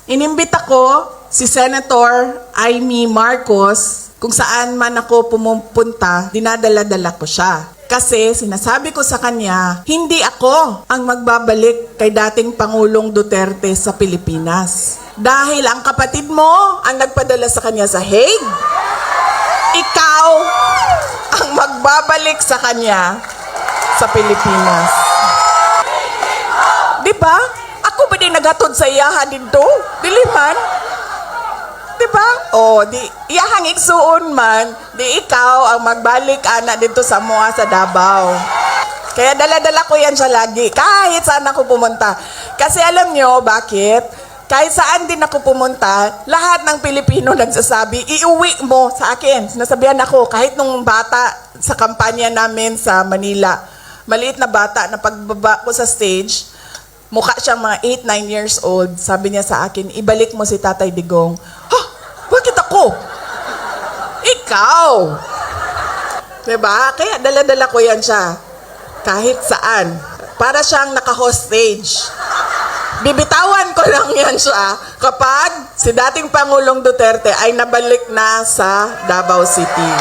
Inimbita ko si Senator Amy Marcos kung saan man ako pumupunta, dinadala-dala ko siya. Kasi sinasabi ko sa kanya, hindi ako ang magbabalik kay dating Pangulong Duterte sa Pilipinas. Dahil ang kapatid mo ang nagpadala sa kanya sa Hague, ikaw ang magbabalik sa kanya sa Pilipinas. Di ba? Ako ba din nagatod sa iyaha dito? Dili man? Di ba? O, di iyahang igsuon man, di ikaw ang magbalik ana dito sa mua sa Davao. Kaya dala-dala ko yan siya lagi, kahit saan ako pumunta. Kasi alam nyo, bakit? Kahit saan din ako pumunta, lahat ng Pilipino nagsasabi, iuwi mo sa akin. Sinasabihan ako, kahit nung bata sa kampanya namin sa Manila, maliit na bata na pagbaba ko sa stage, mukha siyang mga 8-9 years old. Sabi niya sa akin, ibalik mo si Tatay Digong. Ha? Bakit ako? Ikaw! Diba? Kaya dala-dala ko yan siya. Kahit saan. Para siyang naka-hostage. Bibitawan ko lang yan siya kapag si dating Pangulong Duterte ay nabalik na sa Davao City.